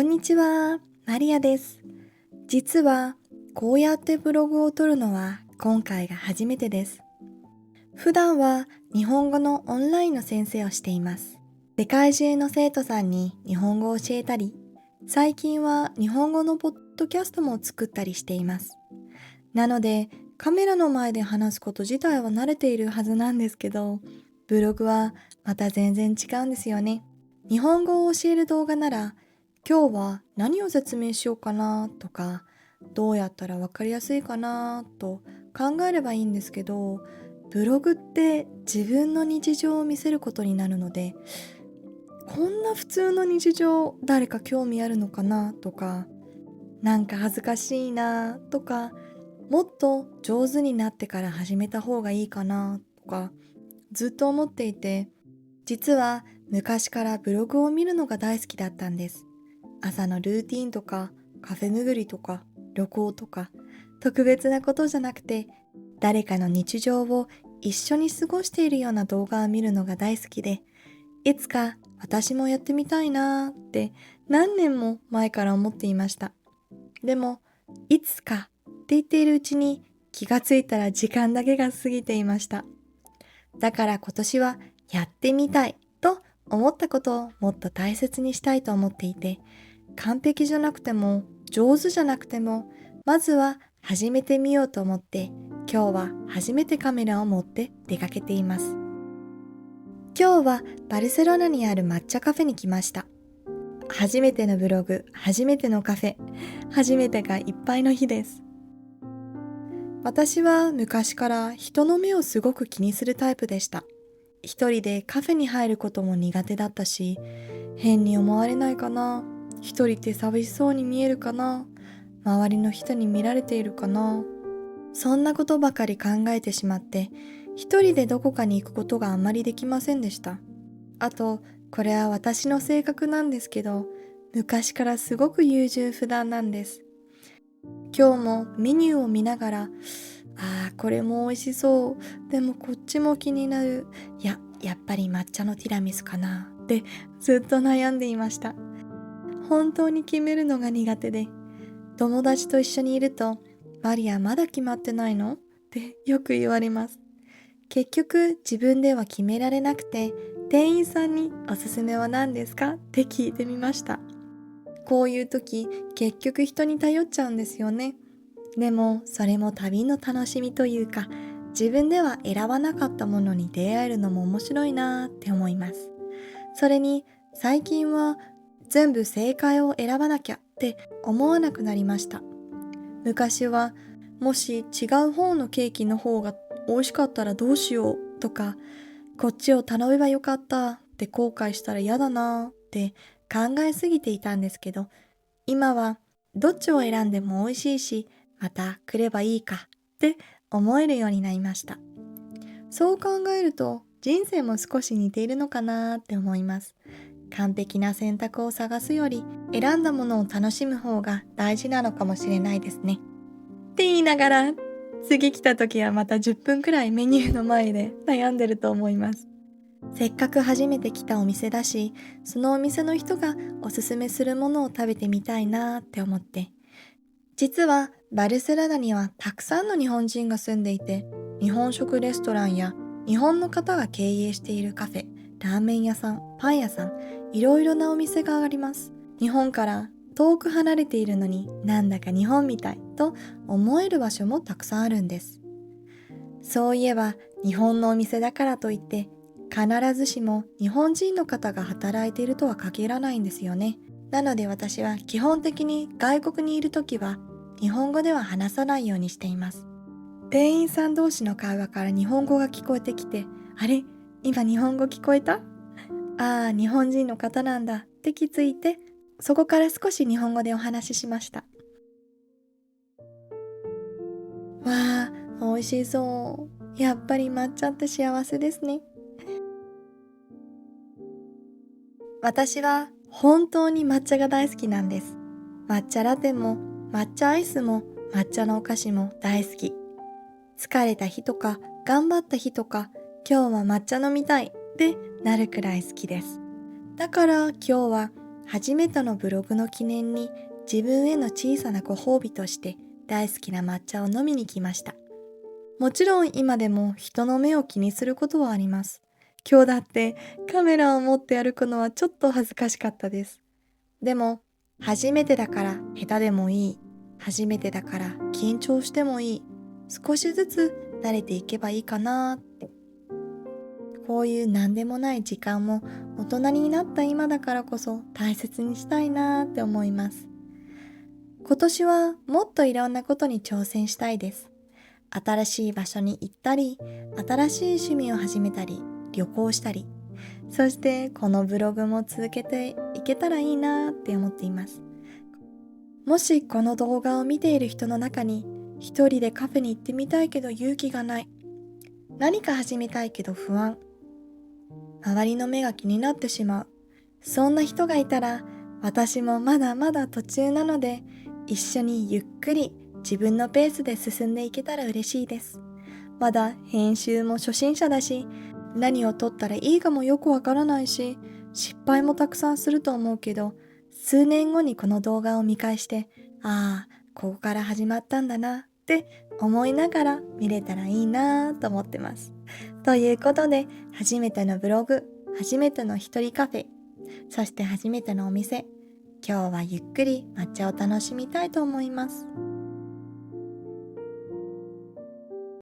こんにちは、マリアです。実はこうやってブログを撮るのは今回が初めてです。普段は日本語のオンラインの先生をしています。世界中の生徒さんに日本語を教えたり、最近は日本語のポッドキャストも作ったりしています。なのでカメラの前で話すこと自体は慣れているはずなんですけど、ブログはまた全然違うんですよね。日本語を教える動画なら、今日は何を説明しようかなとか、どうやったらわかりやすいかなと考えればいいんですけど、ブログって自分の日常を見せることになるので、こんな普通の日常誰か興味あるのかなとか、なんか恥ずかしいなとか、もっと上手になってから始めた方がいいかなとか、ずっと思っていて、実は昔からブログを見るのが大好きだったんです。朝のルーティンとか、カフェ巡りとか、旅行とか、特別なことじゃなくて、誰かの日常を一緒に過ごしているような動画を見るのが大好きで、いつか私もやってみたいなーって何年も前から思っていました。でも、いつかって言っているうちに気がついたら時間だけが過ぎていました。だから今年はやってみたいと思ったことをもっと大切にしたいと思っていて、完璧じゃなくても上手じゃなくても、まずは始めてみようと思って、今日は初めてカメラを持って出かけています。今日はバルセロナにある抹茶カフェに来ました。初めてのブログ、初めてのカフェ、初めてがいっぱいの日です。私は昔から人の目をすごく気にするタイプでした。一人でカフェに入ることも苦手だったし、変に思われないかな、一人って寂しそうに見えるかな、周りの人に見られているかな、そんなことばかり考えてしまって、一人でどこかに行くことがあまりできませんでした。あと、これは私の性格なんですけど、昔からすごく優柔不断なんです。今日もメニューを見ながら、これも美味しそう。でもこっちも気になる。やっぱり抹茶のティラミスかなってずっと悩んでいました。本当に決めるのが苦手で、友達と一緒にいると、マリアまだ決まってないのってよく言われます。結局自分では決められなくて、店員さんにおすすめは何ですかって聞いてみました。こういう時、結局人に頼っちゃうんですよね。でもそれも旅の楽しみというか、自分では選ばなかったものに出会えるのも面白いなって思います。それに最近は全部正解を選ばなきゃって思わなくなりました。昔はもし違う方のケーキの方が美味しかったらどうしようとか、こっちを頼めばよかったって後悔したら嫌だなって考えすぎていたんですけど、今はどっちを選んでも美味しいし、また来ればいいかって思えるようになりました。そう考えると人生も少し似ているのかなって思います。完璧な選択を探すより、選んだものを楽しむ方が大事なのかもしれないですね。って言いながら、次来た時はまた10分くらいメニューの前で悩んでると思います。せっかく初めて来たお店だし、そのお店の人がおすすめするものを食べてみたいなって思って。実はバルセロナにはたくさんの日本人が住んでいて、日本食レストランや日本の方が経営しているカフェ、ラーメン屋さん、パン屋さん、いろいろなお店があります。日本から遠く離れているのになんだか日本みたいと思える場所もたくさんあるんです。そういえば日本のお店だからといって必ずしも日本人の方が働いているとは限らないんですよね。なので私は基本的に外国にいるときは日本語では話さないようにしています。店員さん同士の会話から日本語が聞こえてきて、あれ今日本語聞こえた？日本人の方なんだって気づいて、そこから少し日本語でお話ししました。わ美味しそう。やっぱり抹茶って幸せですね。私は本当に抹茶が大好きなんです。抹茶ラテも抹茶アイスも抹茶のお菓子も大好き。疲れた日とか頑張った日とか、今日は抹茶飲みたいってなるくらい好きです。だから今日は初めてのブログの記念に自分への小さなご褒美として大好きな抹茶を飲みに来ました。もちろん今でも人の目を気にすることはあります。今日だってカメラを持って歩くのはちょっと恥ずかしかったです。でも、初めてだから下手でもいい。初めてだから緊張してもいい。少しずつ慣れていけばいいかなって。こういう何でもない時間も大人になった今だからこそ大切にしたいなって思います。今年はもっといろんなことに挑戦したいです。新しい場所に行ったり、新しい趣味を始めたり、旅行したり、そしてこのブログも続けていけたらいいなって思っています。もしこの動画を見ている人の中に、一人でカフェに行ってみたいけど勇気がない、何か始めたいけど不安、周りの目が気になってしまう、そんな人がいたら、私もまだまだ途中なので、一緒にゆっくり自分のペースで進んでいけたら嬉しいです。まだ編集も初心者だし、何を撮ったらいいかもよくわからないし、失敗もたくさんすると思うけど、数年後にこの動画を見返して、ああ、ここから始まったんだなって思いながら見れたらいいなと思ってます。ということで、初めてのブログ、初めての一人カフェ、そして初めてのお店、今日はゆっくり抹茶を楽しみたいと思います。